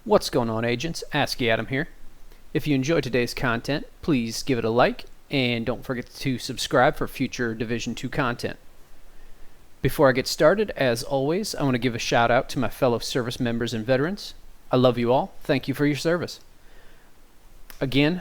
What's going on, agents? ASCII Adam here. If you enjoyed today's content, please give it a like and don't forget to subscribe for future Division 2 content. Before I get started, as always, I want to give a shout out to my fellow service members and veterans. I love you all. Thank you for your service. Again,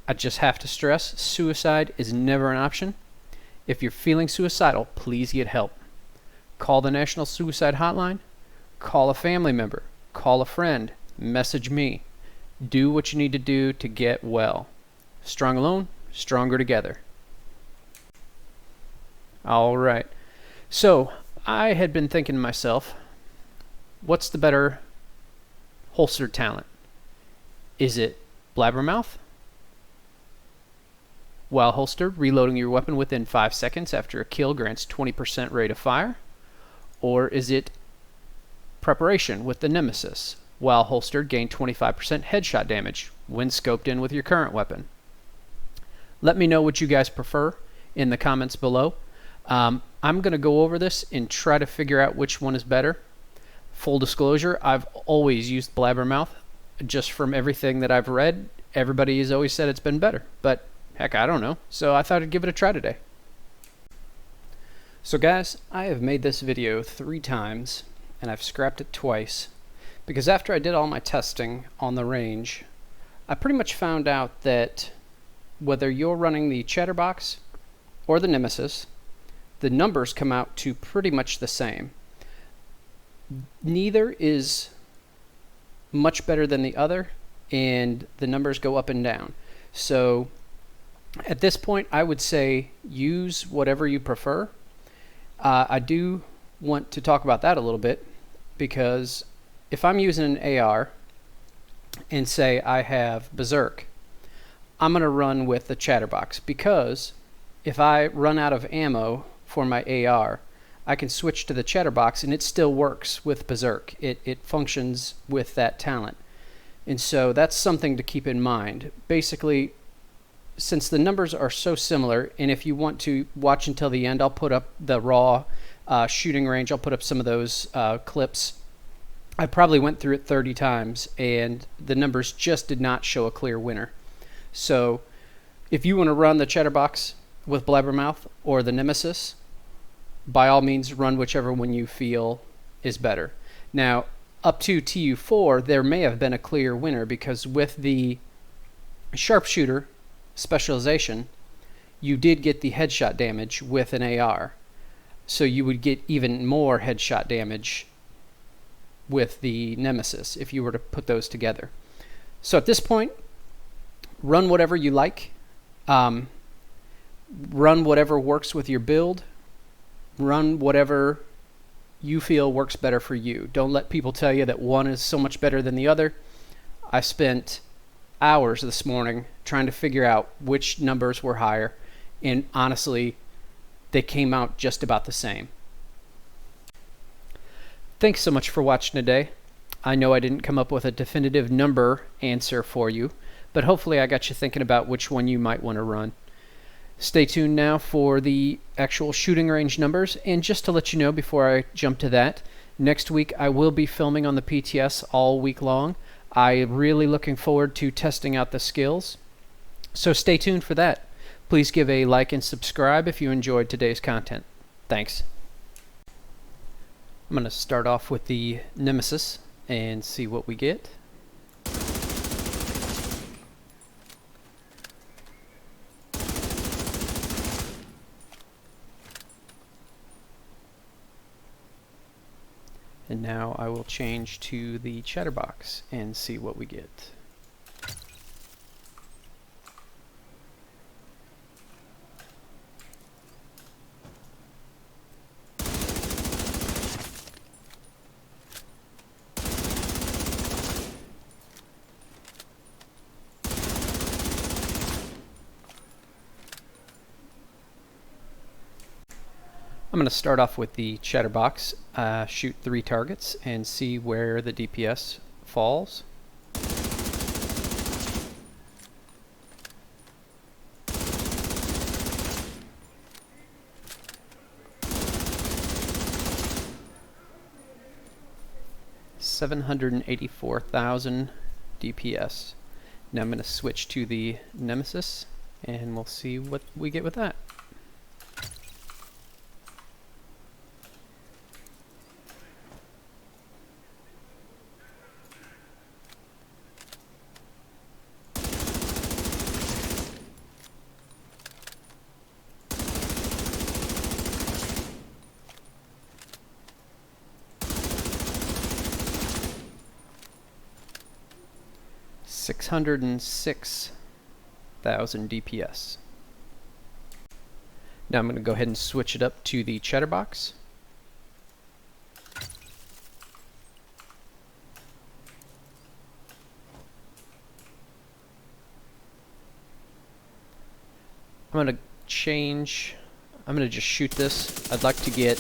I just have to stress, suicide is never an option. If you're feeling suicidal, please get help. Call the National Suicide Hotline, call a family member, call a friend, message me. Do what you need to do to get well. Strong alone, stronger together. Alright, so I had been thinking to myself, what's the better holstered talent? Is it blabbermouth? While holstered, reloading your weapon within 5 seconds after a kill grants 20% rate of fire? Or is it preparation with the Nemesis? While holstered, gain 25% headshot damage when scoped in with your current weapon. Let me know what you guys prefer in the comments below. I'm going to go over this and try to figure out which one is better. Full disclosure, I've always used blabbermouth. Just from everything that I've read, everybody has always said it's been better. But heck, I don't know. So I thought I'd give it a try today. So guys, I have made this video 3 times and I've scrapped it twice. Because after I did all my testing on the range, I pretty much found out that whether you're running the Chatterbox or the Nemesis, the numbers come out to pretty much the same. Neither is much better than the other, and the numbers go up and down. So at this point, I would say use whatever you prefer. I do want to talk about that a little bit, because if I'm using an AR and say I have Berserk, I'm going to run with the Chatterbox, because if I run out of ammo for my AR, I can switch to the Chatterbox and it still works with Berserk. It functions with that talent. And so that's something to keep in mind. Basically, since the numbers are so similar, and if you want to watch until the end, I'll put up the raw shooting range. I'll put up some of those clips. I probably went through it 30 times, and the numbers just did not show a clear winner. So if you want to run the Chatterbox with blabbermouth or the Nemesis, by all means run whichever one you feel is better. Now, up to TU4, there may have been a clear winner, because with the sharpshooter specialization, you did get the headshot damage with an AR. So you would get even more headshot damage with the Nemesis if you were to put those together. So at this point, run whatever you like. Run whatever works with your build. Run whatever you feel works better for you. Don't let people tell you that one is so much better than the other. I spent hours this morning trying to figure out which numbers were higher, and honestly, they came out just about the same. Thanks so much for watching today. I know I didn't come up with a definitive number answer for you, but hopefully I got you thinking about which one you might want to run. Stay tuned now for the actual shooting range numbers, and just to let you know before I jump to that, next week I will be filming on the PTS all week long. I'm really looking forward to testing out the skills, so stay tuned for that. Please give a like and subscribe if you enjoyed today's content. Thanks. I'm going to start off with the Nemesis and see what we get. And now I will change to the Chatterbox and see what we get. I'm going to start off with the Chatterbox, shoot 3 targets, and see where the DPS falls. 784,000 DPS. Now I'm going to switch to the Nemesis, and we'll see what we get with that. $606,000 DPS. Now I'm going to go ahead and switch it up to the Chatterbox. I'm going to just shoot this. I'd like to get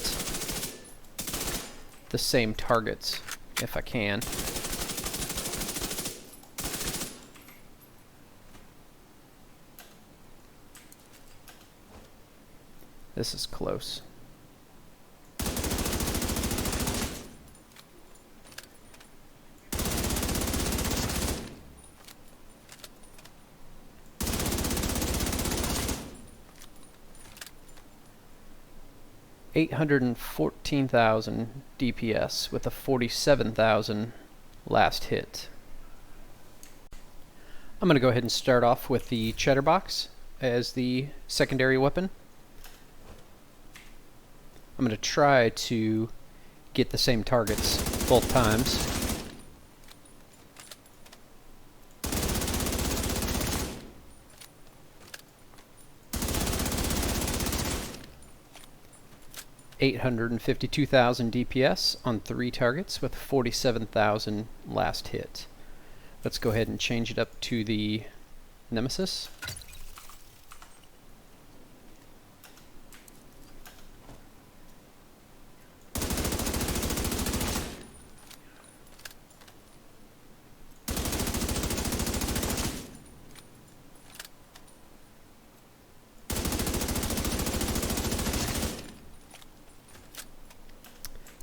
the same targets if I can. This is close. $814,000 DPS with a 47,000 last hit. I'm going to go ahead and start off with the Chatterbox as the secondary weapon. I'm going to try to get the same targets both times. $852,000 DPS on 3 targets with 47,000 last hit. Let's go ahead and change it up to the Nemesis.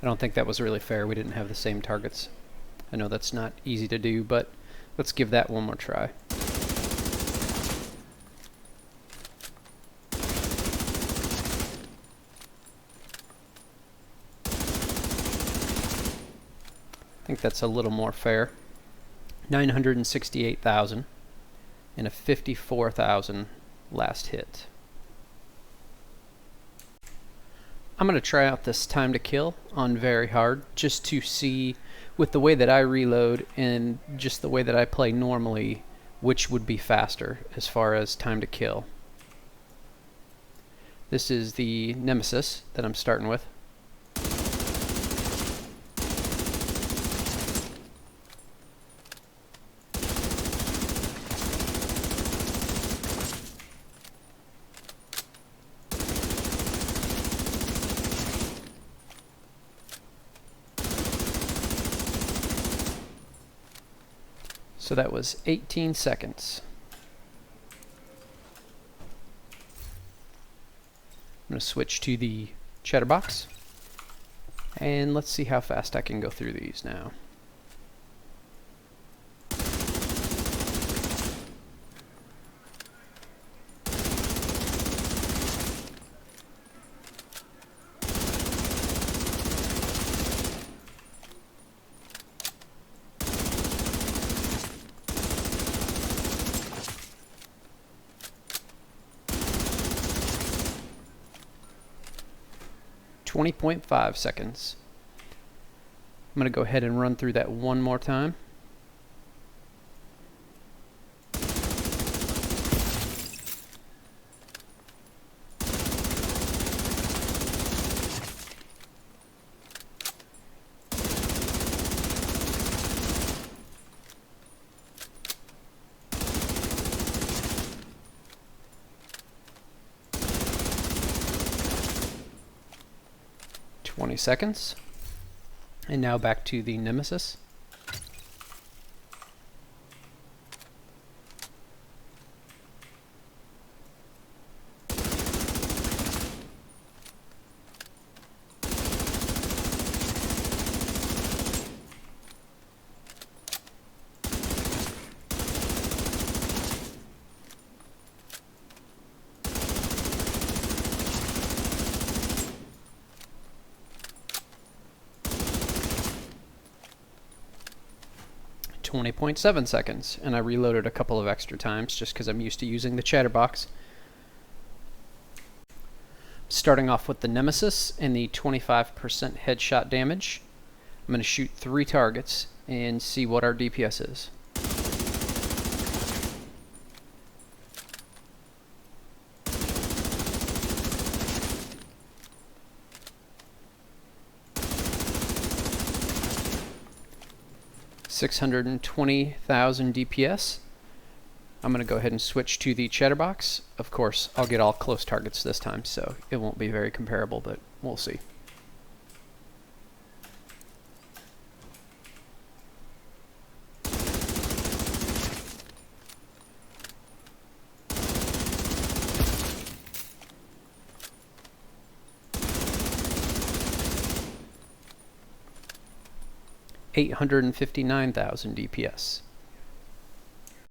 I don't think that was really fair. We didn't have the same targets. I know that's not easy to do, but let's give that one more try. I think that's a little more fair. 968,000 and a 54,000 last hit. I'm going to try out this time to kill on very hard just to see, with the way that I reload and just the way that I play normally, which would be faster as far as time to kill. This is the Nemesis that I'm starting with. So that was 18 seconds. I'm going to switch to the Chatterbox, and let's see how fast I can go through these now. .5 seconds. I'm going to go ahead and run through that one more time. Seconds. And now back to the Nemesis. 20.7 seconds, and I reloaded a couple of extra times just because I'm used to using the Chatterbox. Starting off with the Nemesis and the 25% headshot damage. I'm going to shoot 3 targets and see what our DPS is. $620,000 DPS. I'm going to go ahead and switch to the Chatterbox. Of course, I'll get all close targets this time, so it won't be very comparable, but we'll see. $859,000 DPS.